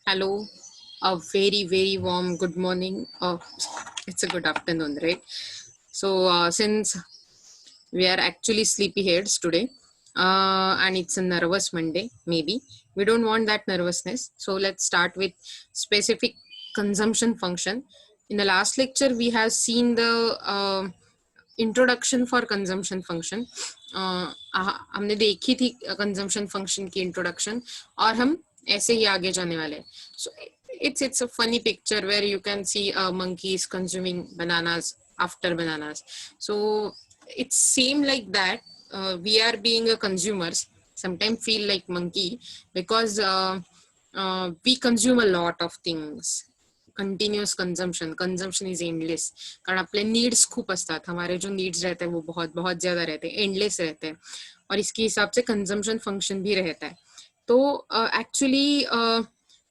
Hello, a very warm good morning. It's a good afternoon, right? So, since we are actually sleepyheads today, and it's a nervous Monday, maybe we don't want that nervousness. So, let's start with specific consumption function. In the last lecture, we have seen the introduction for consumption function. हमने देखी थी consumption function की introduction और हम ऐसे ही आगे जाने वाले हैं. सो it's a funny picture where you can see monkeys consuming bananas after bananas. So it's same like that. We are being a consumers sometimes feel like monkey because we consume a lot of things. Continuous consumption is endless. कारण अपने needs खूप असतात. हमारे जो needs रहते हैं वो बहुत बहुत ज्यादा रहते हैं, एंडलेस रहते हैं, और इसके हिसाब से कंजम्पशन फंक्शन भी रहता है. तो एक्चुअली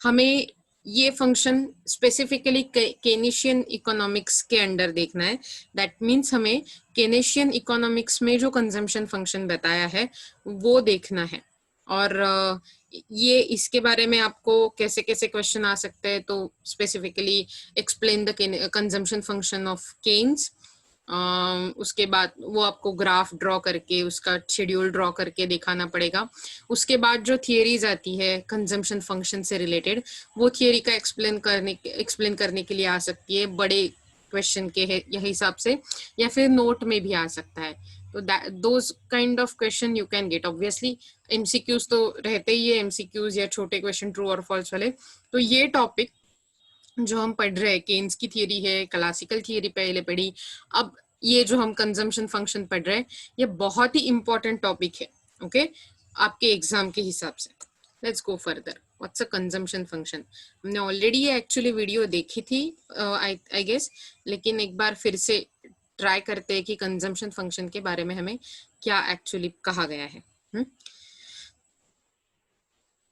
हमें ये फंक्शन स्पेसिफिकली केनेशियन इकोनॉमिक्स के अंडर देखना है. दैट मीन्स हमें केनेशियन इकोनॉमिक्स में जो कंजम्पशन फंक्शन बताया है वो देखना है. और ये इसके बारे में आपको कैसे कैसे क्वेश्चन आ सकते हैं. तो specifically explain the consumption function of Keynes. उसके बाद वो आपको ग्राफ ड्रॉ करके उसका शेड्यूल ड्रॉ करके दिखाना पड़ेगा. उसके बाद जो थियरीज आती है कंजम्पशन फंक्शन से रिलेटेड, वो थियरी का एक्सप्लेन करने के लिए आ सकती है बड़े क्वेश्चन के हिसाब से, या फिर नोट में भी आ सकता है. तो those kind of question you can get. Obviously MCQs तो रहते ही है, एमसीक्यूज या छोटे क्वेश्चन ट्रू और फॉल्स वाले. तो ये टॉपिक जो हम पढ़ रहे हैं, केन्स की थियरी है, क्लासिकल थियरी पहले पढ़ी, अब ये जो हम कंजम्पशन फंक्शन पढ़ रहे हैं, ये बहुत ही इंपॉर्टेंट टॉपिक है. ओके, आपके एग्जाम के हिसाब से. Let's go further. What's a consumption function? हमने ऑलरेडी ये एक्चुअली वीडियो देखी थी आई गेस, लेकिन एक बार फिर से ट्राई करते हैं कि कंजम्पशन फंक्शन के बारे में हमें क्या एक्चुअली कहा गया है.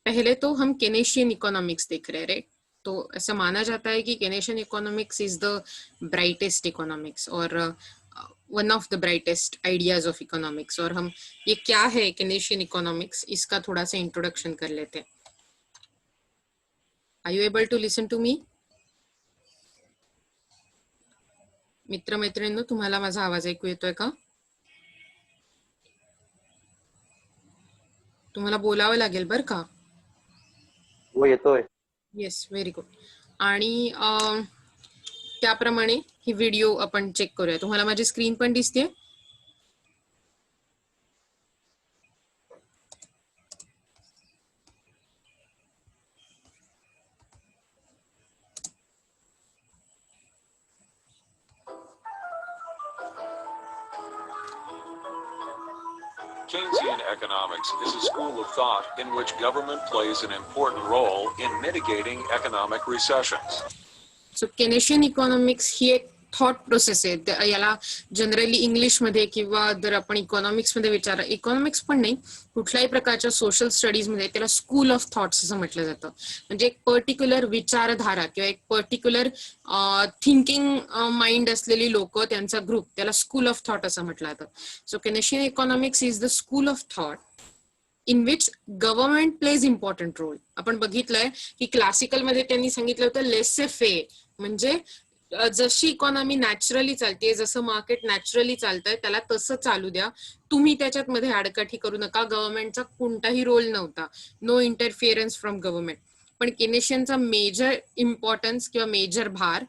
पहले तो हम केनेशियन इकोनॉमिक्स देख रहे हैं, राइट? तो ऐसा माना जाता है कि Keynesian economics is the brightest economics और one of the brightest ideas of economics. और हम ये क्या है केनेशियन इकोनॉमिक्स, इसका थोड़ा सा इंट्रोडक्शन कर लेते हैं. Are you able to listen to me? मित्र मैत्रिणींनो, तुम्हाला माझा आवाज ऐकू येतोय का? तुम्हाला बोलावं लागेल बर का. वो येतोय. Yes, very good. आणि त्याप्रमाणे ही व्हिडिओ आपण चेक करूया. तुम्हाला माझी स्क्रीन पण दिसते? Keynesian economics is a school of thought in which government plays an important role in mitigating economic recessions. So Keynesian economics ही एक थॉट प्रोसेस आहे. याला जनरली इंग्लिश मध्ये किंवा जर आपण इकॉनॉमिक्स मध्ये इकॉनॉमिक्स पण नाही, कुठल्याही प्रकारच्या सोशल स्टडीज मध्ये त्याला स्कूल ऑफ थॉट्स असं म्हटलं जातं. म्हणजे एक पर्टिक्युलर विचारधारा किंवा एक पर्टिक्युलर थिंकिंग माइंड असलेली लोक, त्यांचा ग्रुप, त्याला स्कूल ऑफ थॉट असं म्हटलं जातं. So Keynesian economics is the school of thought in which government plays important role. आपण बघितलंय की क्लासिकल मध्ये त्यांनी सांगितलं होतं लेसे फे, म्हणजे जशी इकॉनॉमी नॅचरली चालते, जसं मार्केट नॅचरली चालतंय त्याला तसं चालू द्या, तुम्ही त्याच्यात मध्ये आडकाठी करू नका. गव्हर्नमेंटचा कोणताही रोल नव्हता, नो इंटरफिअरन्स फ्रॉम गव्हर्नमेंट. पण केनेशियनचा मेजर इम्पॉर्टन्स किंवा मेजर भार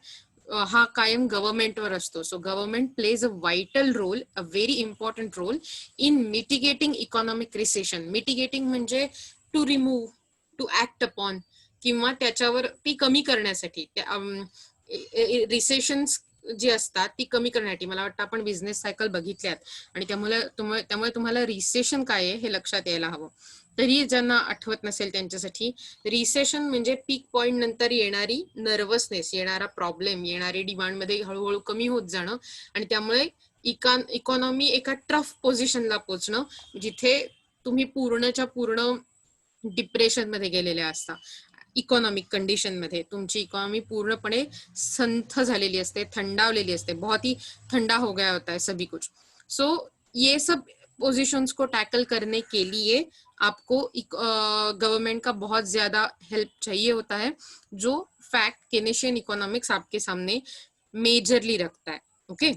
हा कायम गव्हर्नमेंटवर असतो. So government plays a vital role, a very important role in mitigating economic recession. Mitigating म्हणजे to remove, to act upon, किंवा त्याच्यावर ती कमी करण्यासाठी. रिसेशन्स जी असतात ती कमी करण्यासाठी. मला वाटतं आपण बिझनेस सायकल बघितल्यात आणि त्यामुळे तुम्हाला रिसेशन काय आहे हे लक्षात यायला हवं. तरी ज्यांना आठवत नसेल त्यांच्यासाठी, रिसेशन म्हणजे पीक पॉइंट नंतर येणारी नर्वसनेस, येणारा प्रॉब्लेम, येणारी डिमांडमध्ये हळूहळू कमी होत जाणं, आणि त्यामुळे इकॉनॉमी एका ट्रफ पोझिशनला पोहोचणं, जिथे तुम्ही पूर्णच्या पूर्ण डिप्रेशन मध्ये गेलेले असता. इकॉनॉमिक कंडिशन मध्ये तुमची इकॉनॉमी पूर्णपणे संथ झालेली असते, थंडावलेली असते. बहुत ही ठंडा हो गया होता है सभी कुछ. सो ये सब पोजीशंस को टैकल करने के लिए आपको गवर्नमेंट का बहुत ज्यादा हेल्प चाहिए होता है, जो फैक्ट केनेशियन इकोनॉमिक्स आपके सामने मेजरली रखता है. Okay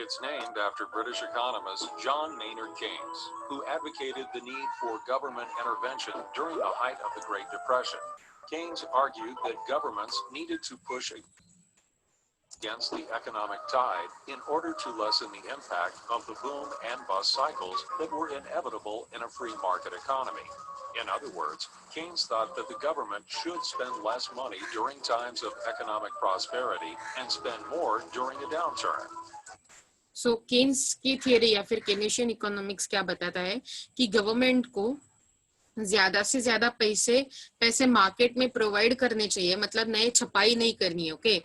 It's named after British economist John Maynard Keynes, who advocated the need for government intervention during the height of the Great Depression. Keynes argued that governments needed to push against the economic tide in order to lessen the impact of the boom and bust cycles that were inevitable in a free market economy. In other words, Keynes thought that the government should spend less money during times of economic prosperity and spend more during a downturn. So Keynes की theory या फिर केनेशियन economics क्या बताता है कि government को ज्यादा से ज्यादा पैसे मार्केट में प्रोवाइड करने चाहिए, मतलब नए छपाई नहीं करनी है. ओके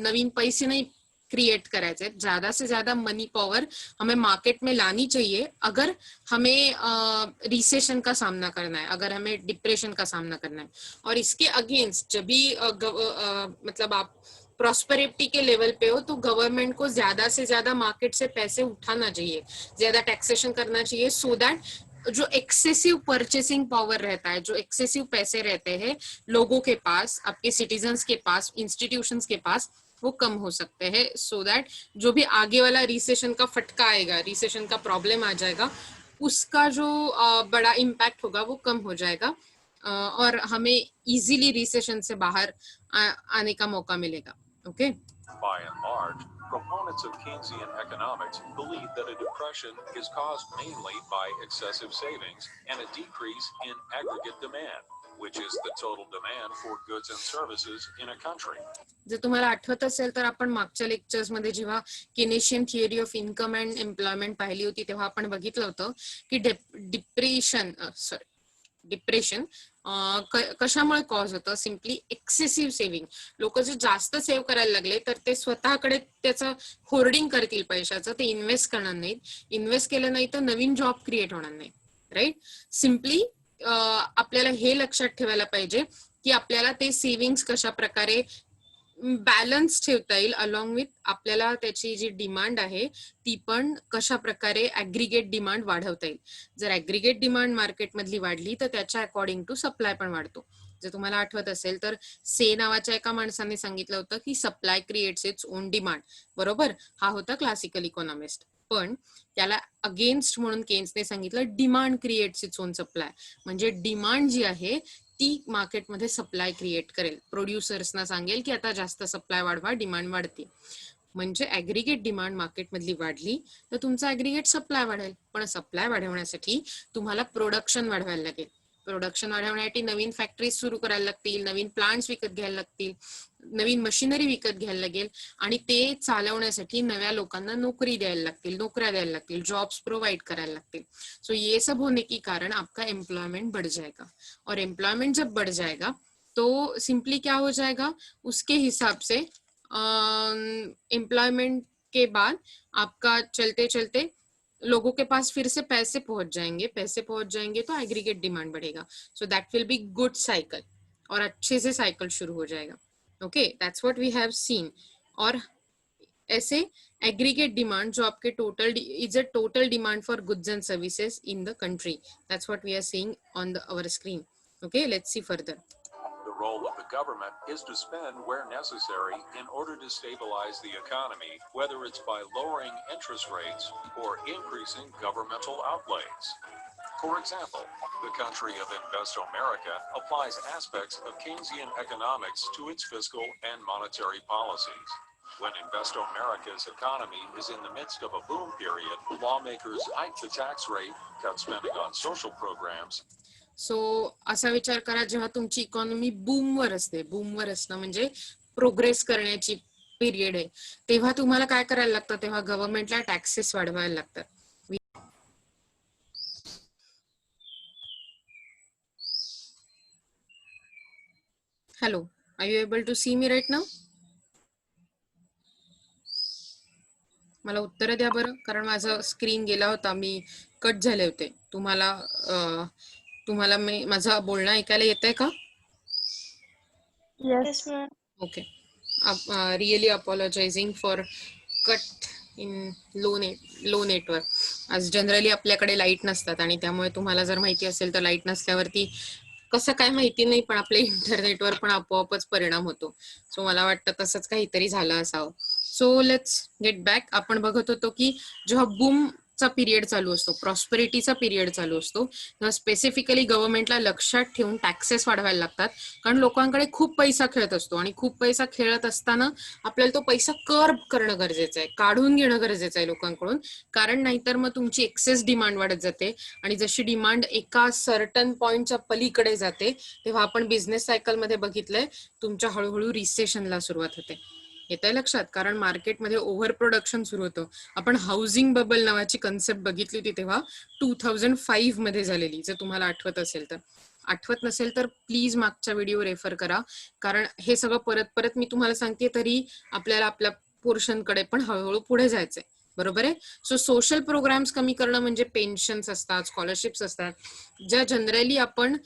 नवीन पैसे नहीं क्रिएट करायचे, ज्यादा से ज्यादा मनी पावर हमें मार्केट में लानी चाहिए अगर हमें रिसेशन का सामना करना है, अगर हमें डिप्रेशन का सामना करना है. और इसके अगेंस्ट जब भी मतलब आप प्रॉस्पेरिटी के लेवल पे हो तो गवर्नमेंट को ज्यादा से ज्यादा मार्केट से पैसे उठाना चाहिए, ज्यादा टैक्सेशन करना चाहिए, सो दैट जो एक्सेसिव परचेसिंग पावर रहता है, जो एक्सेसिव पैसे रहते हैं लोगों के पास, आपके सिटीजन्स के पास, इंस्टीट्यूशंस के पास, वो कम हो सकते हैं, सो दैट जो भी आगे वाला रिसेशन का फटका आएगा, रिसेशन का प्रॉब्लम आ जाएगा, उसका जो बड़ा इम्पैक्ट होगा वो कम हो जाएगा और हमें इजीली रिसेशन से बाहर आने का मौका मिलेगा. Okay By and large, proponents of Keynesian economics believe that a depression is caused mainly by excessive savings and a decrease in aggregate demand, which is the total demand for goods and services in a country. जर तुम्हाला आठवत असेल तर आपण मागच्या lectures मध्ये जेव्हा Keynesian theory of income and employment पाहिली होती तेव्हा आपण बघितलं होतं की डिप्रेशन कशामुळे कॉज होतं. Simply excessive saving. लोक जे जास्त सेव्ह करायला लागले तर ते स्वतःकडे त्याचं होर्डिंग करतील पैशाचं, ते इन्व्हेस्ट करणार नाहीत. इन्व्हेस्ट केलं नाही तर नवीन जॉब क्रिएट होणार नाही. राईट. सिम्पली आपल्याला हे लक्षात ठेवायला पाहिजे की आपल्याला ते सेव्हिंग्स कशा प्रकारे बॅलन्स ठेवता येईल, अलॉंग विथ आपल्याला त्याची जी डिमांड आहे ती पण कशा प्रकारे ऍग्रिगेट डिमांड वाढवता येईल. जर ऍग्रिगेट डिमांड मार्केटमधली वाढली तर त्याच्या अकॉर्डिंग टू सप्लाय पण वाढतो. जर तुम्हाला आठवत असेल तर से नावाच्या एका माणसाने सांगितलं होतं की supply creates its own demand. बरोबर. हा होता क्लासिकल इकॉनॉमिस्ट. पण त्याला अगेन्स्ट म्हणून केन्सने सांगितलं demand creates its own supply. म्हणजे डिमांड जी आहे ती मार्केटमध्ये सप्लाय क्रिएट करेल. प्रोड्युसर्सना सांगेल की आता जास्त सप्लाय वाढवा, डिमांड वाढते. म्हणजे ऍग्रिगेट डिमांड मार्केटमधली वाढली तर तुमचा ऍग्रिगेट सप्लाय वाढेल. पण सप्लाय वाढवण्यासाठी तुम्हाला प्रोडक्शन वाढवायला लागेल. प्रोडक्शन वाढवण्यासाठी नवीन फॅक्टरीज सुरू करायला लागतील, नवीन प्लांट्स विकत घ्यायला लागतील, नवीन मशिनरी विकत घ्यायला लागेल आणि ते चालवण्यासाठी नव्या लोकांना नौकरी द्यायला लागतील, नोकऱ्या द्यायला लागतील, जॉब्स प्रोवाइड करायला लागतील. सो ये सब होने के कारण आपका एम्प्लॉयमेंट बढ़ जाएगा. और एम्प्लॉयमेंट जब बढ़ जाएगा तो सिंपली क्या हो जाएगा, उसके हिसाब से एम्प्लॉयमेंट के बाद आपका चलते चलते लोगों के पास फिर से पैसे पहुंच जाएंगे तो एग्रीगेट डिमांड बढ़ेगा. So that will be good cycle और अच्छे से साइकिल शुरू हो जाएगा. Okay that's what we have seen. और ऐसे एग्रीगेट डिमांड जो आपके total is a total demand for goods and services in the country. That's what we are seeing on our screen. Okay let's see further. The role of the government is to spend where necessary in order to stabilize the economy, whether it's by lowering interest rates or increasing governmental outlays. For example, the country of Investo America applies aspects of Keynesian economics to its fiscal and monetary policies. When Investo America's economy is in the midst of a boom period, lawmakers hike the tax rate, cut spending on social programs. सो असा विचार करा, जेव्हा तुमची economy बूमवर असते, बूमवर असणं म्हणजे progress करण्याची period आहे, तेव्हा तुम्हाला काय करायला लागतं, तेव्हा गव्हर्नमेंटला टॅक्सेस वाढवायला लागतात. Hello, are you able to see me right now? मला उत्तर द्या बरं, कारण माझा स्क्रीन गेला होता, मी कट झाले होते. तुम्हाला माझं बोलणं ऐकायला येतंय का? Yes, ma'am. Okay. Really apologizing for cut in low network आज जनरली आपल्याकडे लाईट नसतात आणि त्यामुळे तुम्हाला जर माहिती असेल तर लाईट नसल्यावरती कसं काय माहिती नाही पण आपल्या इंटरनेटवर पण आपोआपच परिणाम होतो. सो मला वाटतं तसंच काहीतरी झालं असावं. So let's get back. आपण बघत होतो की जेव्हा बूमचा पिरियड चालू असतो, प्रॉस्पेरिटीचा पिरियड चालू असतो, तेव्हा स्पेसिफिकली गव्हर्नमेंटला लक्षात ठेवून टॅक्सेस वाढवायला लागतात. कारण लोकांकडे खूप पैसा खेळत असतो आणि खूप पैसा खेळत असताना आपल्याला तो पैसा कर्ब करणं गरजेचं आहे, काढून घेणं गरजेचं आहे लोकांकडून. कारण नाहीतर मग तुमची एक्सेस डिमांड वाढत जाते आणि जशी डिमांड एका सर्टन पॉइंटच्या पलीकडे जाते तेव्हा आपण बिझनेस सायकलमध्ये बघितलंय तुमच्या हळूहळू रिसेशनला सुरुवात होते. येतंय लक्षात? कारण मार्केटमध्ये ओव्हर प्रोडक्शन सुरू होतं. आपण हाऊसिंग बबल नावाची कन्सेप्ट बघितली होती तेव्हा 2005 मध्ये झालेली, जर तुम्हाला आठवत असेल तर. आठवत नसेल तर प्लीज मागच्या व्हिडिओ रेफर करा. कारण हे सगळं परत परत मी तुम्हाला सांगते तरी आपल्याला आपल्या पोर्शनकडे पण हळूहळू पुढे जायचंय. बरोबर आहे. सो सोशल प्रोग्राम्स कमी करणं म्हणजे पेन्शन्स असतात, स्कॉलरशिप्स असतात, ज्या जनरली आपण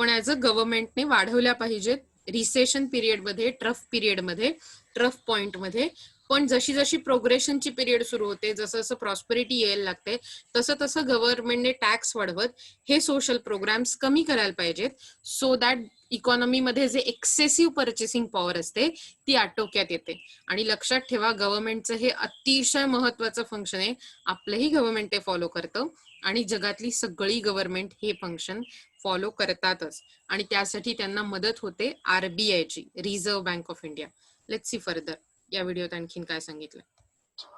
ऍज अ गव्हर्नमेंटने वाढवल्या पाहिजेत रिसेशन पिरियडमध्ये, ट्रफ पॉइंटमध्ये. पण जशी जशी प्रोग्रेशनची पिरियड सुरू होते, जसं जसं प्रॉस्पेरिटी यायला लागते, तसं तसं गव्हर्नमेंटने टॅक्स वाढवत हे सोशल प्रोग्राम्स कमी करायला पाहिजेत. सो दॅट इकॉनॉमीमध्ये जे एक्सेसिव्ह पर्चेसिंग पॉवर असते ती आटोक्यात येते. आणि लक्षात ठेवा गव्हर्नमेंटचं हे अतिशय महत्वाचं फंक्शन आहे. आपलंही गव्हर्नमेंट ते फॉलो करतं आणि जगातली सगळी गव्हर्नमेंट हे फंक्शन फॉलो करतातच. आणि त्यासाठी त्यांना मदत होते आरबीआयची, reserve bank of India. Let's see further या व्हिडिओत आणखीन काय सांगितलं.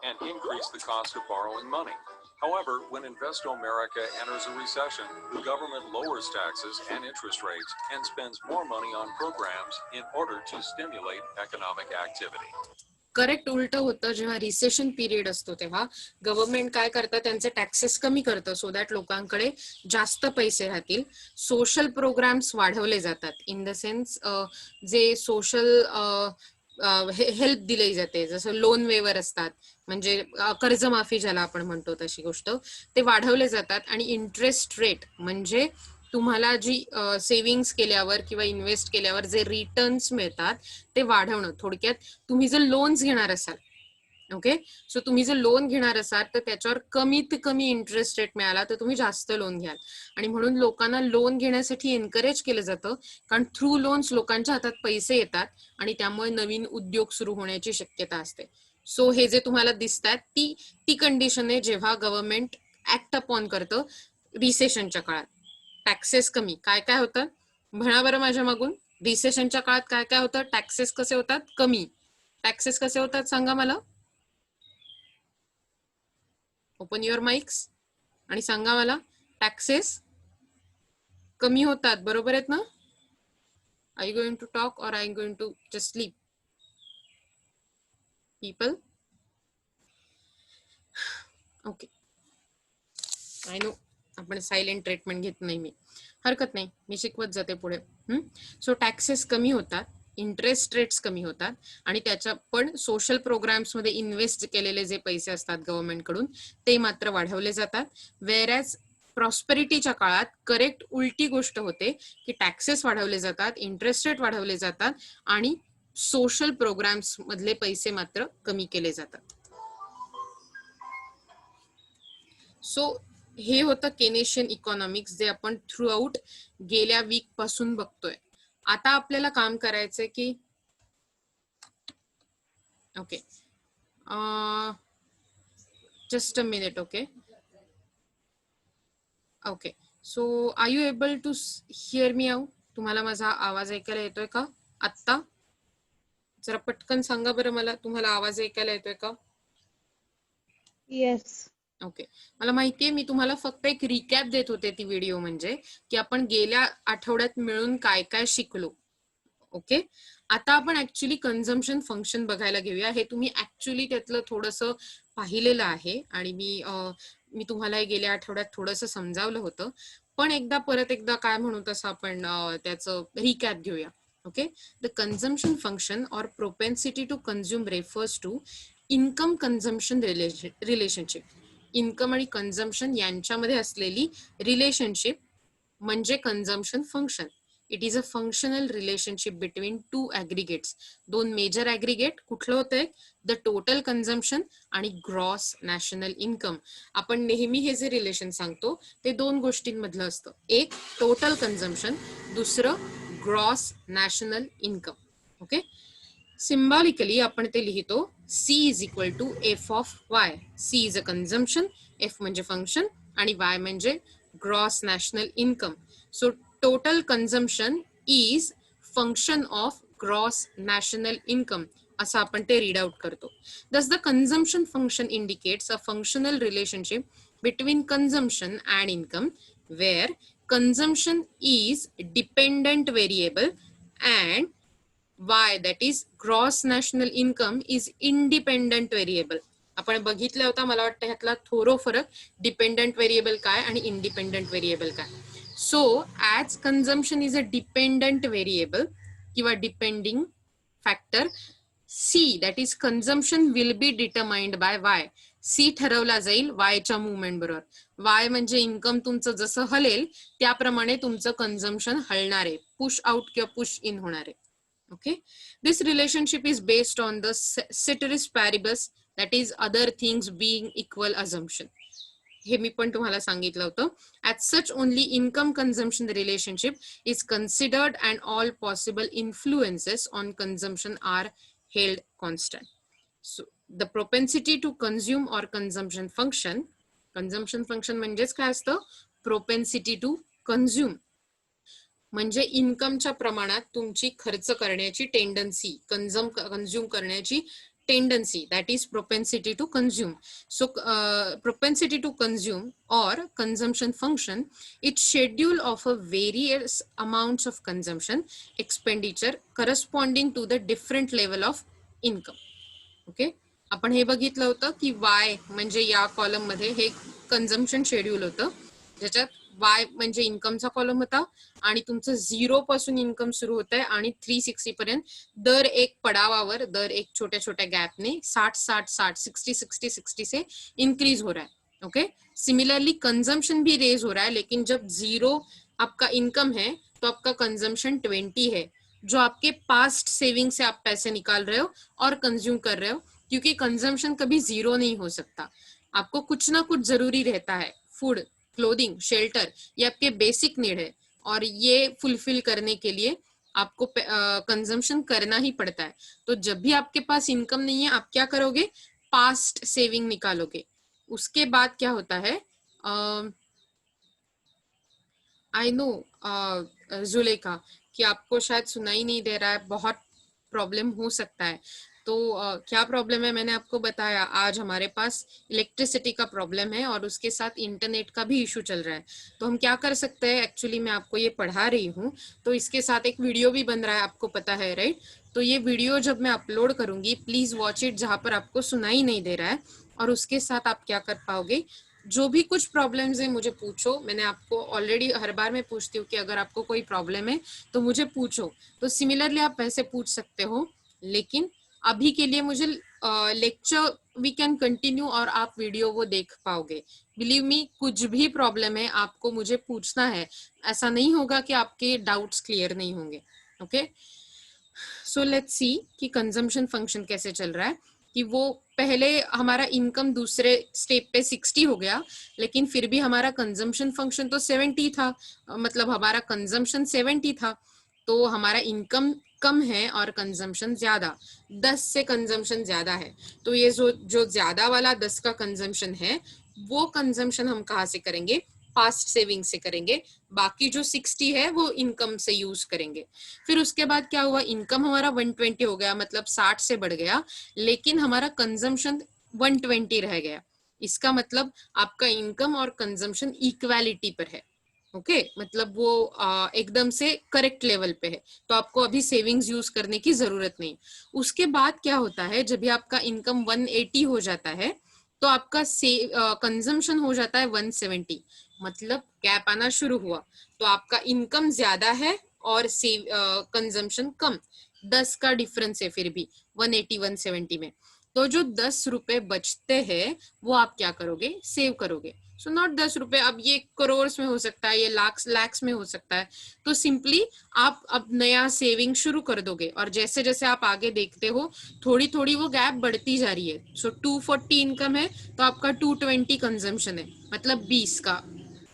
And increase the cost of borrowing money. However, when Investo America enters a recession, the government lowers taxes and interest rates and spends more money on programs in order to stimulate economic activity. Correct उलट होतं. जेव्हा recession period असतो तेव्हा government काय करतं, त्यांचे taxes कमी करतं सो दॅट लोकांकडे जास्त पैसे राहतील. सोशल प्रोग्राम्स वाढवले जातात in the sense J social help दिली जाते, जसं लोन वेवर असतात, म्हणजे कर्जमाफी ज्याला आपण म्हणतो तशी गोष्ट, ते वाढवले जातात. आणि इंटरेस्ट रेट म्हणजे तुम्हाला जी सेव्हिंग्स केल्यावर किंवा इन्व्हेस्ट केल्यावर जे रिटर्न्स मिळतात ते वाढवणं. थोडक्यात तुम्ही जर लोन्स घेणार असाल, ओके, सो तुम्ही जर लोन घेणार असाल तर त्याच्यावर कमीत कमी इंटरेस्ट रेट मिळाला तर तुम्ही जास्त लोन घ्याल. आणि म्हणून लोकांना लोन घेण्यासाठी एनकरेज केलं जातं, कारण थ्रू लोन्स लोकांच्या हातात पैसे येतात आणि त्यामुळे नवीन उद्योग सुरू होण्याची शक्यता असते. सो हे जे तुम्हाला दिसतात ती कंडिशन आहे जेव्हा गव्हर्नमेंट ऍक्ट अपॉन करतं रिसेशनच्या काळात. टॅक्सेस कमी. काय काय होतं म्हणा बरं माझ्या मागून. रिसेशनच्या काळात काय काय होतं, टॅक्सेस कसे होतात कमी. टॅक्सेस कसे होतात सांगा मला. ओपन युअर माइक्स आणि सांगा मला. टॅक्सेस कमी होतात, बरोबर आहेत ना. I you going to talk or I am going to just sleep people. Okay, I know आपण सायलेंट ट्रीटमेंट घेत नाही, मी हरकत नाही, मी शिकवत जाते पुढे. सो टॅक्सेस कमी होतात, इंटरेस्ट रेट्स कमी होतात आणि त्याच्या पण सोशल प्रोग्राम्स मध्ये इन्व्हेस्ट केलेले जे पैसे असतात गव्हर्नमेंट कडून ते मात्र वाढवले जातात. वेअरॅज प्रॉस्पेरिटीच्या काळात करेक्ट उलटी गोष्ट होते की टॅक्सेस वाढवले जातात, इंटरेस्ट रेट वाढवले जातात आणि सोशल प्रोग्राम्स मधले पैसे मात्र कमी केले जातात. सो हे होतं केनेशियन इकॉनॉमिक्स, जे आपण थ्रू आउट गेल्या वीक पासून बघतोय. आता आपल्याला काम करायचंय की okay, just a minute. Okay okay, so are you able to hear me out. तुम्हाला माझा आवाज ऐकायला येतोय का आत्ता? जरा पटकन सांगा बरं मला, तुम्हाला आवाज ऐकायला येतोय का? येस. ओके, मला माहितीये मी तुम्हाला फक्त एक रिकॅप देत होते ती व्हिडिओ, म्हणजे की आपण गेल्या आठवड्यात मिळून काय काय शिकलो. ओके, आता आपण ऍक्च्युली कन्झम्पशन फंक्शन बघायला घेऊया. हे तुम्ही ऍक्च्युली त्यातलं थोडंसं पाहिलेलं आहे आणि मी तुम्हाला गेल्या आठवड्यात थोडंसं समजावलं होतं, पण परत एकदा काय म्हणू तसं आपण त्याचं रिकॅप घेऊया. Okay, the consumption function or propensity to consume refers to income consumption relationship. Income आणि कन्झम्पशन यांच्यामध्ये असलेली रिलेशनशिप म्हणजे consumption function. It is a functional relationship between two aggregates. दोन मेजर ॲग्रिगेट कुठलं होतं? द टोटल कन्झम्पशन आणि gross national income. आपण नेहमी हे जे रिलेशन सांगतो ते दोन गोष्टींमधलं असतं. एक टोटल कन्झम्पशन, दुसरं gross national income. Okay, symbolically आपण ते लिहितो C is equal to F of Y. C is a consumption, F म्हणजे फंक्शन आणि Y म्हणजे gross national income. So total consumption is function of gross national income असं आपण ते read out करतो. Thus the consumption function indicates a functional relationship between consumption and income where consumption is dependent variable and Y, that is gross national income, is independent variable. आपण बघितलं होता मला वाटतं ह्यातला थोडा फरक, डिपेंडंट व्हेरिएबल काय आणि इंडिपेंडंट व्हेरिएबल काय. So as consumption is a dependent variable किंवा depending factor, C that is consumption will be determined by Y. C ठरवला जाईल वायच्या मुवमेंट बरोबर. वाय म्हणजे इन्कम तुमचं जसं हलेल त्याप्रमाणे तुमचं कन्झम्पशन हलणार आहे, पुश आउट किंवा पुश इन होणार आहे. Okay, this relationship is based on the ceteris paribus, that is other things being equal assumption. हे मी पण तुम्हाला सांगितलं होतं. As such only income consumption relationship is considered and all possible influences on consumption are held constant. So the propensity to consume or consumption function म्हणजेच काय असतं? Propensity to consume म्हणजे इन्कमच्या प्रमाणात तुमची खर्च करण्याची टेंडन्सी, कंझ्युम करण्याची tendency, that is propensity to consume. So propensity to consume or consumption function it schedule of a various amounts of consumption expenditure corresponding to the different level of income. Okay, आपण हे बघितलं होतं की वाय म्हणजे या column मध्ये हे consumption schedule होतं, ज्याच्यात वाय म्हणजे इन्कमचा कॉलम होता आणि तुमचं 0 पासून इन्कम सुरू होत आहे आणि 360 पर्यंत दर एक पडावावर, दर एक छोट्या छोट्या गॅपने 60 से इंक्रीज हो रहा है. ओके, सिमिलरली कंजम्पशन भी रेज हो रहा है, लेकिन जब 0 आपका इनकम है तो आपका कंजम्पशन 20 है, जो आपके पास्ट सेविंग से आप पैसे निकाल रहे हो और कंज्यूम कर रहे हो, क्योंकि कंजम्पशन कभी 0 नहीं हो सकता. आपको कुछ ना कुछ जरूरी रहता है. फूड, क्लोथिंग, शेल्टर, ये आपके बेसिक नीड है और ये फुलफिल करने के लिए आपको कंजम्पशन करना ही पड़ता है. तो जब भी आपके पास इनकम नहीं है, आप क्या करोगे? पास्ट सेविंग निकालोगे. उसके बाद क्या होता है, आई नो जुलेखा कि आपको शायद सुनाई नहीं दे रहा है, बहुत प्रॉब्लम हो सकता है. तो क्या प्रॉब्लम है मैंने आपको बताया. आज हमारे पास इलेक्ट्रिसिटी का प्रॉब्लम है और उसके साथ इंटरनेट का भी इशू चल रहा है. तो हम क्या कर सकते हैं, एक्चुअली मैं आपको ये पढ़ा रही हूँ तो इसके साथ एक वीडियो भी बन रहा है, आपको पता है राइट. तो ये वीडियो जब मैं अपलोड करूंगी, प्लीज वॉच इट, जहां पर आपको सुनाई नहीं दे रहा है. और उसके साथ आप क्या कर पाओगे, जो भी कुछ प्रॉब्लम्स है मुझे पूछो. मैंने आपको ऑलरेडी हर बार मैं पूछती हूँ कि अगर आपको कोई प्रॉब्लम है तो मुझे पूछो. तो सिमिलरली आप वैसे पूछ सकते हो, लेकिन अभी के लिए मुझे लेक्चर वी कैन कंटिन्यू और आप वीडियो वो देख पाओगे. बिलीव मी, कुछ भी प्रॉब्लम है आपको मुझे पूछना है, ऐसा नहीं होगा कि आपके डाउट्स क्लियर नहीं होंगे. ओके, सो लेट्स सी कि कंजम्पशन फंक्शन कैसे चल रहा है. कि वो पहले हमारा इनकम दूसरे स्टेप पे 60 हो गया, लेकिन फिर भी हमारा कंजम्पशन फंक्शन तो 70 था, मतलब हमारा कंजम्पशन 70 था, तो हमारा इनकम कम है और कंजम्पशन ज्यादा, 10 से कंजम्पशन ज्यादा है. तो ये जो ज्यादा वाला 10 का कंजम्पशन है, वो कंजम्पशन हम कहाँ से करेंगे? पास्ट सेविंग से करेंगे. बाकी जो 60 है वो इनकम से यूज करेंगे. फिर उसके बाद क्या हुआ, इनकम हमारा 120 हो गया, मतलब 60 से बढ़ गया, लेकिन हमारा कंजम्पशन 120 रह गया. इसका मतलब आपका इनकम और कंजम्पशन इक्वालिटी पर है. ओके, मतलब वो एकदम से करेक्ट लेवल पे है, तो आपको अभी सेविंग्स यूज करने की जरूरत नहीं. उसके बाद क्या होता है, जब भी आपका इनकम 180 हो जाता है तो आपका कंजम्पशन हो जाता है 170, मतलब गैप आना शुरू हुआ. तो आपका इनकम ज्यादा है और कंजम्पशन कम, 10 का डिफरेंस है फिर भी 180 170 में. तो जो 10 रुपए बचते हैं वो आप क्या करोगे, सेव करोगे. सो नॉट 10 रुपए, अब ये करोड़ में हो सकता है, ये लाख्स में हो सकता है. तो सिंपली आप अब नया सेविंग शुरू कर दोगे और जैसे जैसे आप आगे देखते हो थोड़ी थोड़ी वो गैप बढ़ती जा रही है. सो 240 इनकम है तो आपका 220 कंजम्पशन है, मतलब 20 का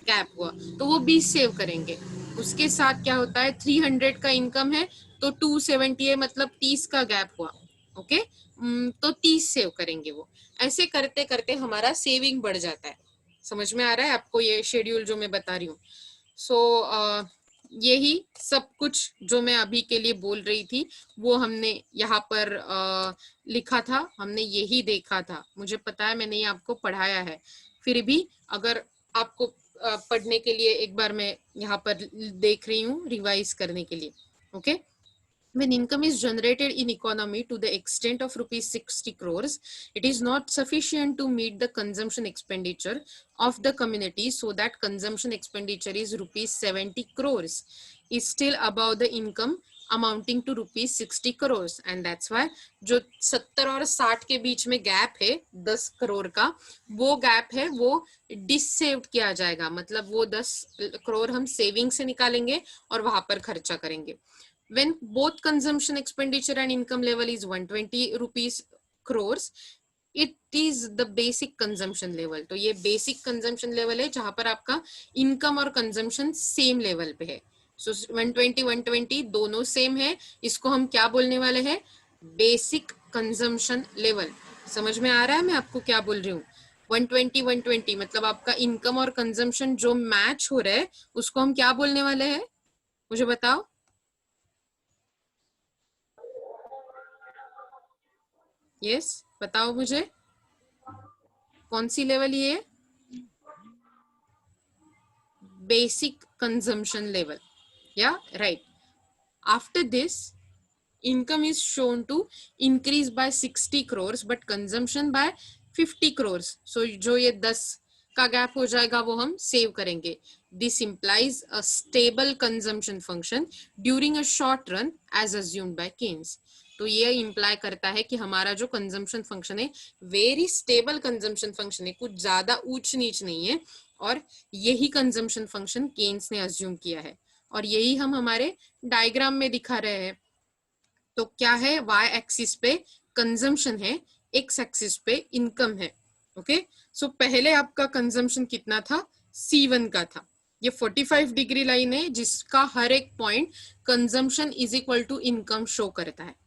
गैप हुआ, तो वो 20 सेव करेंगे. उसके साथ क्या होता है, 300 का इनकम है तो 270 है, मतलब 30 का गैप हुआ. ओके, तो 30 सेव करेंगे वो. ऐसे करते करते हमारा सेविंग बढ़ जाता है. समझ में आ रहा है आपको ये शेड्यूल जो मैं बता रही हूँ? सो यही सब कुछ जो मैं अभी के लिए बोल रही थी वो हमने यहाँ पर लिखा था, हमने यही देखा था. मुझे पता है मैंने ये आपको पढ़ाया है, फिर भी अगर आपको पढ़ने के लिए एक बार मैं यहाँ पर देख रही हूँ रिवाइज करने के लिए. Okay, when income is generated in economy to the extent of rupees 60 crores, it is not sufficient to meet the consumption expenditure of the community, so that consumption expenditure is rupees 70 crores is still above the income amounting to rupees 60 crores, and that's why जो 70 और 60 के बीच में gap है 10 करोड़ का, वो gap है वो डिसेव्ड किया जाएगा. मतलब वो 10 करोड़ हम सेविंग से निकालेंगे और वहां पर खर्चा करेंगे. When both consumption expenditure and income level is 120 rupees crores, it is the basic consumption level. तो ये basic consumption level है जहां पर आपका income और consumption same level पे है. So 120 दोनों same है, इसको हम क्या बोलने वाले हैं, basic consumption level. समझ में आ रहा है मैं आपको क्या बोल रही हूँ? 120 मतलब आपका income और consumption जो match हो रहा है उसको हम क्या बोलने वाले हैं, मुझे बताओ. यस, बताओ मुझे कौन सी लेवल ये, बेसिक कंजम्पशन लेवल. या right. After this income is shown to increase by 60 crores but consumption by 50 crores. So जो ये 10 का गैप हो जाएगा वो हम सेव करेंगे. This implies a stable consumption function during a short run as assumed by Keynes. तो ये इम्प्लाई करता है कि हमारा जो कंजम्पशन फंक्शन है वेरी स्टेबल कंजम्पशन फंक्शन है, कुछ ज्यादा ऊंच नीच नहीं है, और यही कंजम्पशन फंक्शन केन्स ने अज्यूम किया है और यही हम हमारे डायग्राम में दिखा रहे हैं. तो क्या है, y एक्सिस पे कंजम्पशन है, x एक्सिस पे इनकम है. ओके, सो पहले आपका कंजम्पशन कितना था, C1 का था. ये 45 डिग्री लाइन है जिसका हर एक point consumption is equal to income show करता है.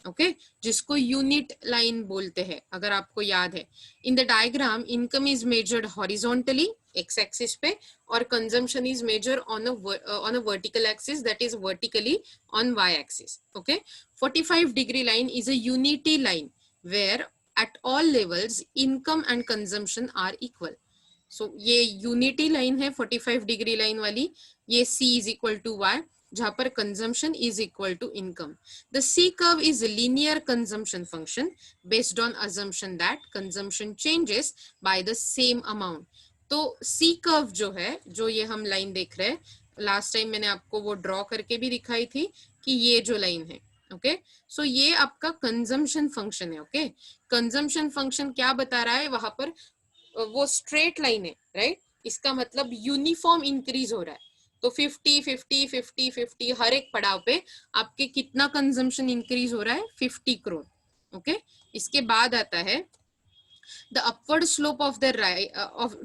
ओके, जिसको यूनिट लाइन बोलते हैं अगर आपको याद है. In the diagram income is measured horizontally X axis पे और consumption is measure on a vertical axis, that is vertically on Y axis. Okay, 45 degree line is a unity line where at all levels income and consumption are equal. So ये unity line है 45 degree line वाली. ये C is equal to Y जहां पर consumption is equal to income. The C curve is a linear consumption function based on assumption that consumption changes by the same amount. तो C curve जो है, जो ये हम लाइन देख रहे हैं, लास्ट टाइम मैंने आपको वो ड्रॉ करके भी दिखाई थी कि ये जो लाइन है. ओके, सो ये आपका कंजम्पशन फंक्शन है. ओके, कंजम्पशन फंक्शन क्या बता रहा है वहां पर, वो स्ट्रेट लाइन है, राइट. इसका मतलब यूनिफॉर्म इंक्रीज हो रहा है. तो 50 50 50 50 हर एक पड़ाव पे आपके कितना कंजम्पशन इंक्रीज हो रहा है, 50 करोड़. ओके, इसके बाद आता है the upward slope of the right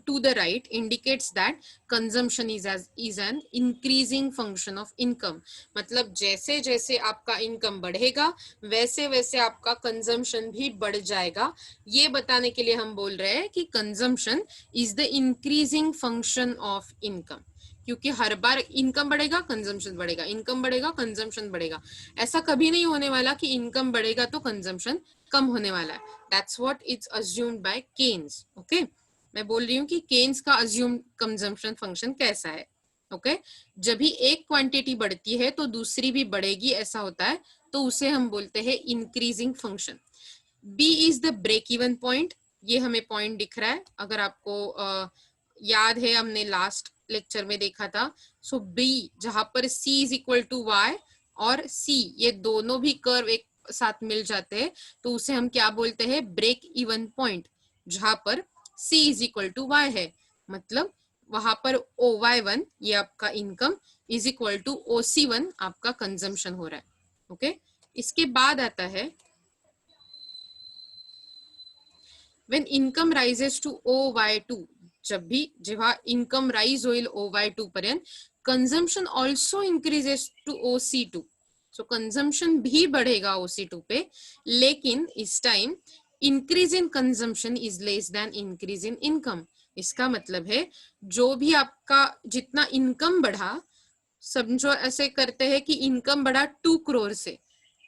to the right indicates that consumption is an increasing function of income. मतलब जैसे जैसे आपका इनकम बढ़ेगा वैसे वैसे आपका कंजम्पशन भी बढ़ जाएगा. ये बताने के लिए हम बोल रहे हैं कि consumption is the increasing function of income, क्योंकि हर बार इनकम बढ़ेगा कंजम्पशन बढ़ेगा, इनकम बढ़ेगा कंजम्पशन बढ़ेगा. ऐसा कभी नहीं होने वाला कि इनकम बढ़ेगा तो कंजम्पशन कम होने वाला है. That's what it's assumed by Keynes. Okay, मैं बोल रही हूँ कि Keynes का assumed consumption function कैसा है. Okay, जब भी एक क्वांटिटी बढ़ती है तो दूसरी भी बढ़ेगी, ऐसा होता है, तो उसे हम बोलते हैं increasing function. B is the break even point. ये हमें पॉइंट दिख रहा है, अगर आपको याद है हमने लास्ट लेक्चर में देखा था. सो B जहां पर C is equal to Y और C ये दोनों भी कर्व एक साथ मिल जाते हैं तो उसे हम क्या बोलते हैं, ब्रेक इवन पॉइंट, जहां पर C is equal to Y है, मतलब वहां पर OY1 ये आपका income is equal to OC1 आपका कंजम्पशन हो रहा है। ओके, इसके बाद आता है when income rises to OY2, जब भी जेव्हा इन्कम राइज होईल OY2 पर्यंत, consumption also increases to OC2, so consumption भी बढ़ेगा OC2 पे, लेकिन इस time increase in consumption is less than increase in income. इसका मतलब है जो भी आपका जितना इनकम बढ़ा, समझो ऐसे करते हैं कि इनकम बढ़ा 2 करोड़ से,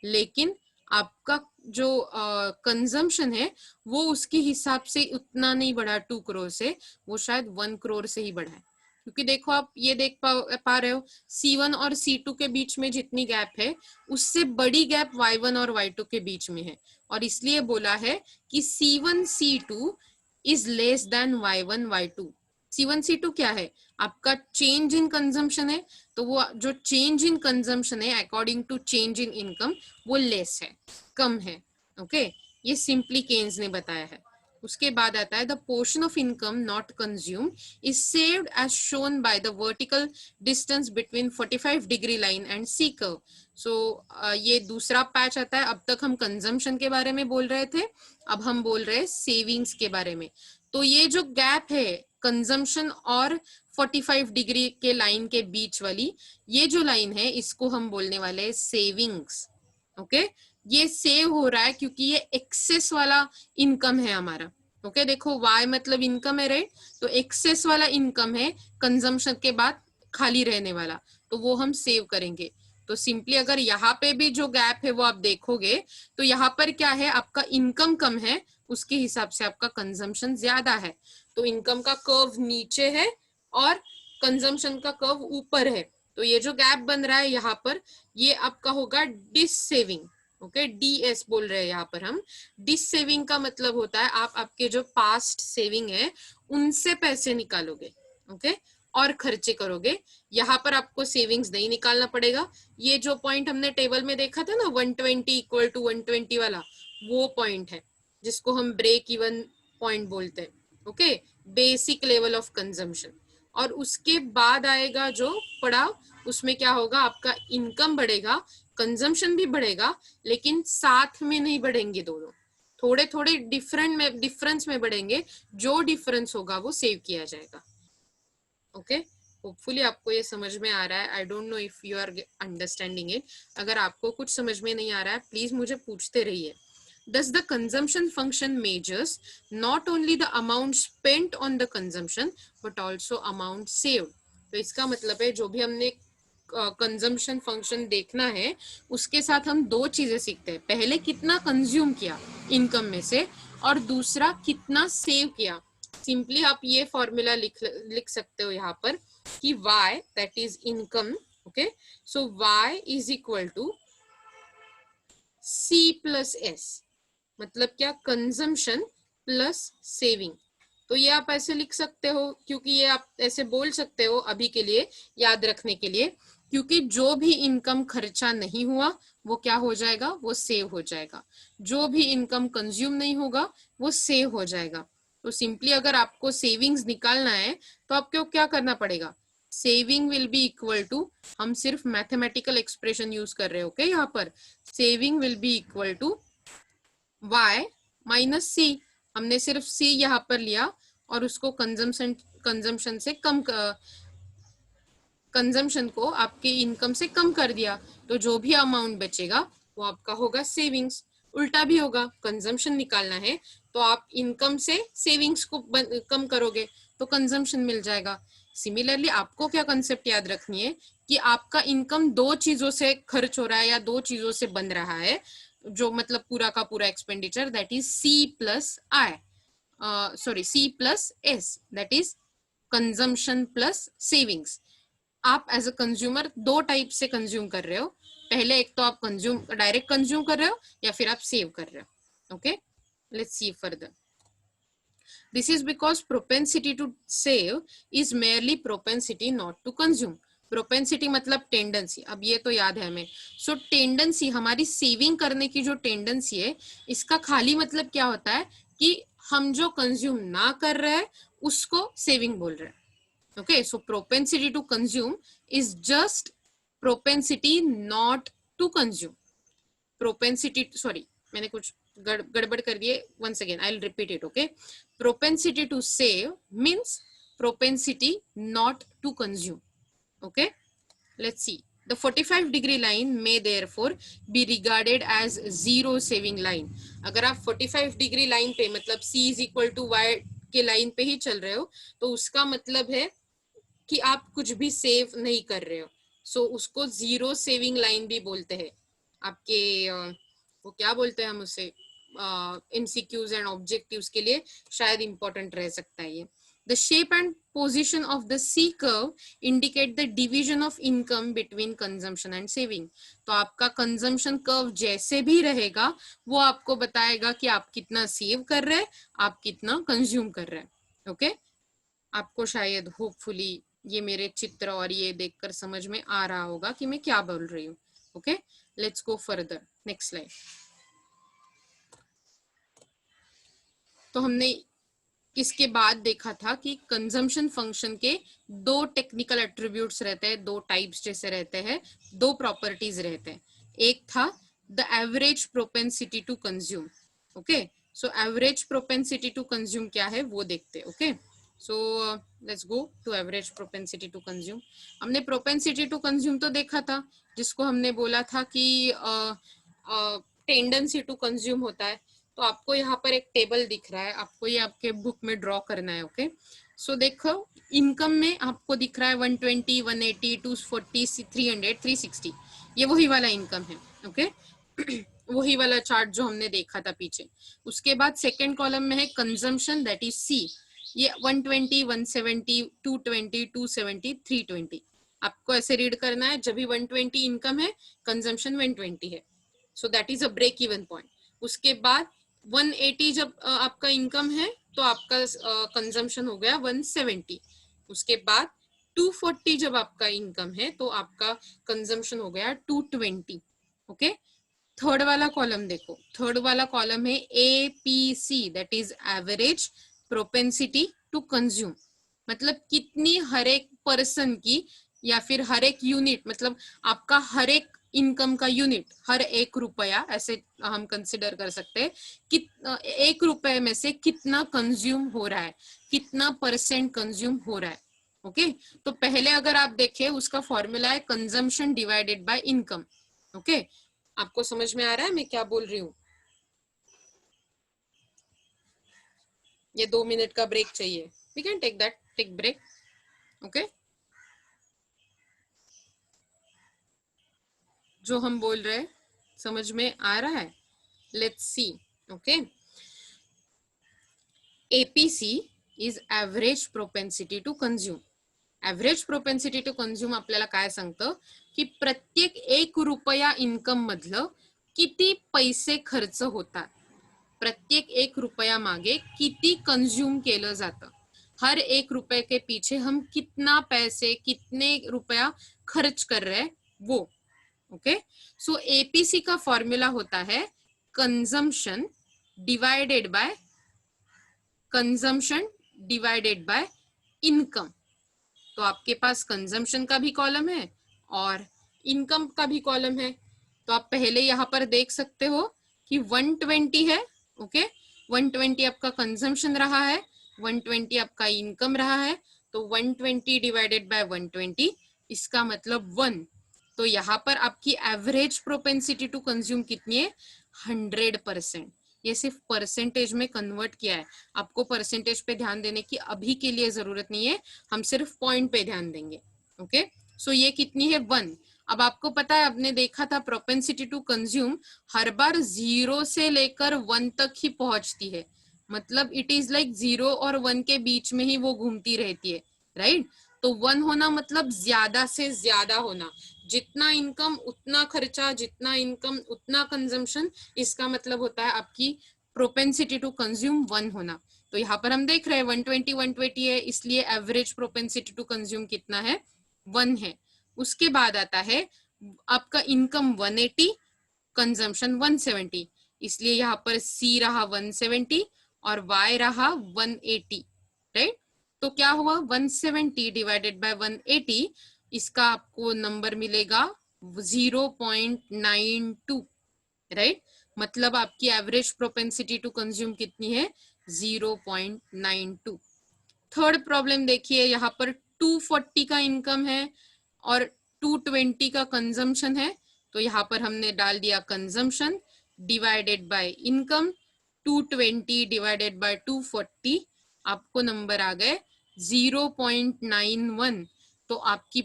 लेकिन आपका जो कंजम्पशन है वो उसके हिसाब से उतना नहीं बढ़ा 2 करोड़ से, वो शायद 1 करोड़ से ही बढ़ा है। क्योंकि देखो आप ये देख पा रहे हो C1 और C2 के बीच में जितनी गैप है उससे बड़ी गैप Y1 और Y2 के बीच में है, और इसलिए बोला है कि C1 C2 is less then Y1 Y2। C1 C2 क्या है, आपका चेंज इन कंजम्पशन है, तो वो जो चेंज इन कंजम्पशन है according to change in income वो लेस है, कम है। ओके, ये सिंपली केन्स ने बताया है। उसके बाद आता है the portion of income not consume is saved as shown by the vertical distance between 45 degree line and C curve. सो ये दूसरा पैच आता है। अब तक हम कंजम्पशन के बारे में बोल रहे थे, अब हम बोल रहे हैं सेविंग्स के बारे में। तो ये जो गैप है कंजम्पशन और 45 डिग्री के लाइन के बीच वाली, ये जो लाइन है इसको हम बोलने वाले हैं सेविंग्स। ओके, ये सेव हो रहा है क्योंकि ये एक्सेस वाला इनकम है हमारा। ओके, देखो Y मतलब इनकम है, राइट, तो एक्सेस वाला इनकम है कंजम्पशन के बाद खाली रहने वाला, तो वो हम सेव करेंगे। तो सिंपली अगर यहाँ पे भी जो गैप है वो आप देखोगे तो यहाँ पर क्या है, आपका इनकम कम है, उसके हिसाब से आपका कंजम्पशन ज्यादा है। तो इनकम का कर्व नीचे है और कंजम्पशन का कर्व ऊपर है, तो ये जो गैप बन रहा है यहाँ पर, ये आपका होगा डिस सेविंग। ओके, DS बोल रहे हैं यहाँ पर हम। डिस सेविंग का मतलब होता है आप आपके जो पास्ट सेविंग है उनसे पैसे निकालोगे, ओके, और खर्चे करोगे। यहाँ पर आपको सेविंग्स नहीं निकालना पड़ेगा। ये जो पॉइंट हमने टेबल में देखा था ना 120 इक्वल टू 120 वाला, वो पॉइंट है जिसको हम ब्रेक इवन पॉइंट बोलते हैं। Okay, basic level of consumption. और उसके बाद आएगा जो पड़ाव, उसमें क्या होगा, आपका इनकम बढ़ेगा, कंजम्पशन भी बढ़ेगा, लेकिन साथ में नहीं बढ़ेंगे दोनों, थोड़े थोड़े डिफरेंस में बढ़ेंगे। जो डिफरेंस होगा वो सेव किया जाएगा। ओके, होपफुली आपको ये समझ में आ रहा है। I don't know if you are understanding it. अगर आपको कुछ समझ में नहीं आ रहा है प्लीज मुझे पूछते रहिए। Thus, the consumption function measures not only the amount spent on the consumption but also amount saved. तो इसका मतलब है जो भी हमने कंजम्पशन फंक्शन देखना है उसके साथ हम दो चीजें सीखते हैं। पहले कितना कंज्यूम किया इनकम में से, और दूसरा कितना सेव किया। सिंपली आप ये फॉर्मूला लिख सकते हो यहाँ पर कि y that is income, okay, so y is equal to C plus S, मतलब क्या, कंजम्पशन प्लस सेविंग। तो ये आप ऐसे लिख सकते हो, क्योंकि ये आप ऐसे बोल सकते हो अभी के लिए याद रखने के लिए, क्योंकि जो भी इनकम खर्चा नहीं हुआ वो क्या हो जाएगा, वो सेव हो जाएगा। जो भी इनकम कंज्यूम नहीं होगा वो सेव हो जाएगा। तो सिंपली अगर आपको सेविंग्स निकालना है तो आपको क्या करना पड़ेगा, saving will be equal to, हम सिर्फ मैथमेटिकल एक्सप्रेशन यूज कर रहे हो, ओके, यहाँ पर saving will be equal to y minus C। हमने सिर्फ C यहाँ पर लिया और उसको कंजम्पशन से कम, कंजम्पशन को आपके इनकम से कम कर दिया, तो जो भी अमाउंट बचेगा वो आपका होगा सेविंग्स। उल्टा भी होगा, कंजम्पशन निकालना है तो आप इनकम से सेविंग्स को कम करोगे तो कंजम्पशन मिल जाएगा। सिमिलरली आपको क्या कंसेप्ट याद रखनी है कि आपका इनकम दो चीजों से खर्च हो रहा है या दो चीजों से बन रहा है, जो मतलब पूरा का पूरा expenditure, that is C plus I, sorry C plus S, that is consumption plus savings. आप एज अ कंज्यूमर दो टाइप से कंज्यूम कर रहे हो। पहले एक तो आप डायरेक्ट कंज्यूम कर रहे हो या फिर आप सेव कर रहे हो। Okay, let's see further. This is because propensity to save is merely propensity not to consume. Propensity मतलब टेंडेंसी, अब ये तो याद है हमें। सो टेंडेंसी, हमारी सेविंग करने की जो टेंडेंसी है, इसका खाली मतलब क्या होता है कि हम जो कंज्यूम ना कर रहे हैं उसको सेविंग बोल रहे हैं। Okay, so propensity to consume is just propensity not to consume. Propensity, sorry मैंने कुछ गड़बड़ कर दिए, once again I'll repeat it. Okay, propensity to save means propensity not to consume. Okay, let's see. The 45-degree line may therefore be regarded as zero saving line. अगर आप 45 degree line पे, मतलब c is equal to y के line पे ही चल रहे हो, तो उसका मतलब है कि आप कुछ भी सेव नहीं कर रहे हो। सो उसको जीरो सेविंग लाइन भी बोलते हैं। आपके वो क्या बोलते हैं हम उसे, MCQs एंड ऑब्जेक्टिव्स के लिए शायद इंपॉर्टेंट रह सकता है ये। The shape and position of the C curve indicate the division of income between consumption and saving. तो आपका कंजम्पशन कर्व जैसे भी रहेगा वो आपको बताएगा कि आप कितना सेव कर रहे हैं, आप कितना कंज्यूम कर रहे हैं। ओके, आपको शायद होपफुली ये मेरे चित्र और ये देखकर समझ में आ रहा होगा कि मैं क्या बोल रही हूँ। Okay, let's go further, next slide. तो हमने इसके बाद देखा था कि कंजम्पशन फंक्शन के दो टेक्निकल एट्रीब्यूट्स रहते हैं, दो टाइप्स जैसे रहते हैं, दो प्रॉपर्टीज रहते हैं। एक था the average propensity to consume. Okay, so average propensity to consume क्या है वो देखते हैं। Okay, so let's go to average propensity to consume. हमने प्रोपेंसिटी टू कंज्यूम तो देखा था, जिसको हमने बोला था कि टेंडेंसी टू कंज्यूम होता है। तो आपको यहाँ पर एक टेबल दिख रहा है, आपको ये आपके बुक में ड्रॉ करना है। ओके, सो देखो इनकम में आपको दिख रहा है 120, 180, 240, 300, 360, ये वही वाला इनकम है। ओके, वही वाला चार्ट जो हमने देखा था पीछे। उसके बाद सेकेंड कॉलम में है कंजम्पशन, दैट इज सी, ये 120, 170, 220, 270, 320। आपको ऐसे रीड करना है, जब भी 120 इनकम है कंजम्पशन 120 है, so that is a break even point. उसके बाद 180 जब आपका इनकम है तो आपका कंजम्पशन हो गया 170। उसके बाद 240 जब आपका इनकम है तो आपका कंजम्पशन हो गया 220। ओके, थर्ड वाला कॉलम देखो, थर्ड वाला कॉलम है APC, that is average propensity to consume. मतलब कितनी हर एक पर्सन की या फिर हर एक यूनिट, मतलब आपका हर एक इनकम का यूनिट, हर 1 रुपया, ऐसे हम कंसिडर कर सकते हैं कि 1 रुपए में से कितना कंज्यूम हो रहा है, कितना परसेंट कंज्यूम हो रहा है। ओके, तो पहले अगर आप देखें उसका फॉर्मूला है consumption divided by income. Okay, आपको समझ में आ रहा है मैं क्या बोल रही हूँ? ये 2 मिनट का ब्रेक चाहिए, we can take that, take break. Okay, जो हम बोल रहे हैं समझ में आ रहा है? Let's see. Okay, APC is average propensity to consume. Average propensity to consume आपल्याला काय सांगतं की प्रत्येक 1 रुपया इनकम मधलं किती पैसे खर्च होतात, प्रत्येक 1 रुपया मागे किती कंज्यूम केलं जातं, हर 1 रुपए के पीछे हम कितना पैसे, कितने रुपया खर्च कर रहे हैं वो। ओके, सो APC का फॉर्मूला होता है कंजम्पशन डिवाइडेड बाय इनकम। तो आपके पास कंजम्पशन का भी कॉलम है और इनकम का भी कॉलम है। तो आप पहले यहाँ पर देख सकते हो कि 120 है। ओके, 120 आपका कंजम्पशन रहा है, 120 आपका इनकम रहा है, तो 120 डिवाइडेड बाय 120, इसका मतलब 1। तो यहाँ पर आपकी एवरेज प्रोपेंसिटी टू कंज्यूम कितनी है? 100%। ये सिर्फ परसेंटेज में कन्वर्ट किया है, आपको परसेंटेज पे ध्यान देने की अभी के लिए जरूरत नहीं है, हम सिर्फ पॉइंट पे ध्यान देंगे। ओके, सो ये कितनी है? 1। अब आपको पता है, आपने देखा था प्रोपेंसिटी टू कंज्यूम हर बार 0 से लेकर 1 तक ही पहुंचती है, मतलब इट इज लाइक 0 और 1 के बीच में ही वो घूमती रहती है, राइट? तो 1 होना मतलब ज्यादा से ज्यादा होना, जितना इनकम उतना खर्चा, जितना इनकम उतना कंजम्पशन, इसका मतलब होता है आपकी प्रोपेंसिटी टू कंज्यूम 1 होना। तो यहाँ पर हम देख रहे हैं 120 120 है, इसलिए एवरेज प्रोपेंसिटी टू कंज्यूम कितना है? 1 है। उसके बाद आता है आपका इनकम 180, कंजम्पशन 170, इसलिए यहाँ पर सी रहा 170 और y रहा 180, राइट। तो क्या हुआ 170 डिवाइडेड बाय 180, इसका आपको नंबर मिलेगा 0.92, राइट। मतलब आपकी एवरेज प्रोपेंसिटी टू कंज्यूम कितनी है 0.92। थर्ड प्रॉब्लम देखिए, यहाँ पर 240 का इनकम है और 220 का कंजम्पशन है, तो यहाँ पर हमने डाल दिया consumption divided by income, 220 divided by 240, आपको नंबर आ गए 0.91। तो आपकी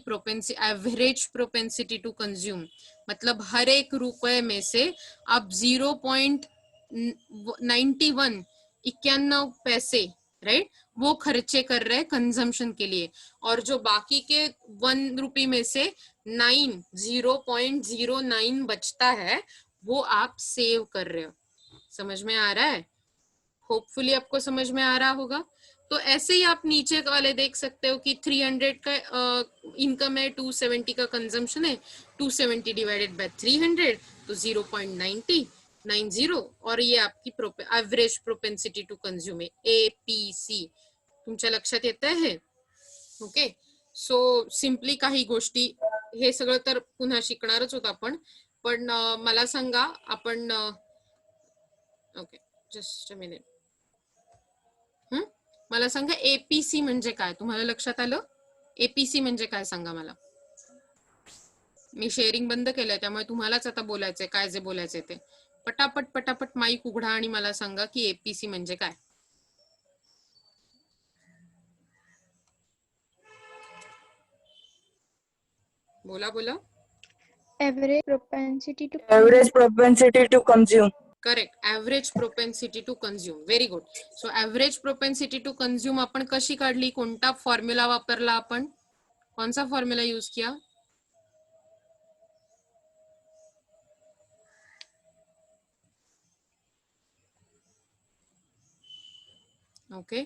एवरेज प्रोपेंसिटी टू कंज्यूम, मतलब हर एक रुपए में से आप 0.91 91 पैसे, राइट, वो खर्चे कर रहे हैं कंजम्पशन के लिए, और जो बाकी के 1 रुपये में से 0.09 बचता है वो आप सेव कर रहे हो। समझ में आ रहा है? होपफुली आपको समझ में आ रहा होगा। तो ऐसे ही आप नीचे वाले देख सकते हो कि 300 का इनकम है, 270 का कंजम्पशन है, 270 डिवाइडेड बाय 300 तो 0.90 और ये आपकी एवरेज प्रोपेंसिटी टू कंज्यूम है, APC। तुमच्या लक्षात येत आहे? ओके, सो सिम्पली काही गोष्टी, हे सगळं तर पुन्हा शिकणारच होत आपण, पण मला सांगा आपण, ओके जस्ट अ मिनिट, मला सांगा APC म्हणजे काय, तुम्हाला लक्षात आलं? APC म्हणजे काय सांगा मला. मी शेअरिंग बंद केलंय त्यामुळे तुम्हालाच आता बोलायचंय, काय जे बोलायचंय ते पटापट पटापट माईक उघडा आणि मला सांगा की APC म्हणजे काय. बोला बोला. Average propensity to consume. Correct, average propensity to consume. Very good. So average propensity to consume आपण कशी काढली, कोणता फॉर्म्युला वापरला आपण, कौन सा फॉर्म्युला यूज किया? ओके,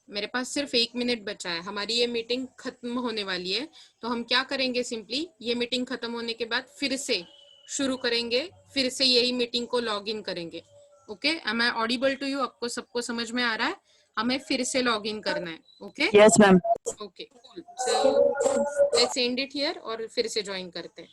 मेरे पास सिर्फ 1 मिनट बचा है, हमारी ये मीटिंग खत्म होने वाली है, तो हम क्या करेंगे, सिंपली ये मीटिंग खत्म होने के बाद फिर से शुरू करेंगे, फिर से यही मीटिंग को लॉग इन करेंगे. Okay, am I audible to you? आपको सबको समझ में आ रहा है? हमें फिर से लॉग इन करना है. Okay Yes, ma'am. Okay, cool. So let's end it here और फिर से ज्वाइन करते हैं.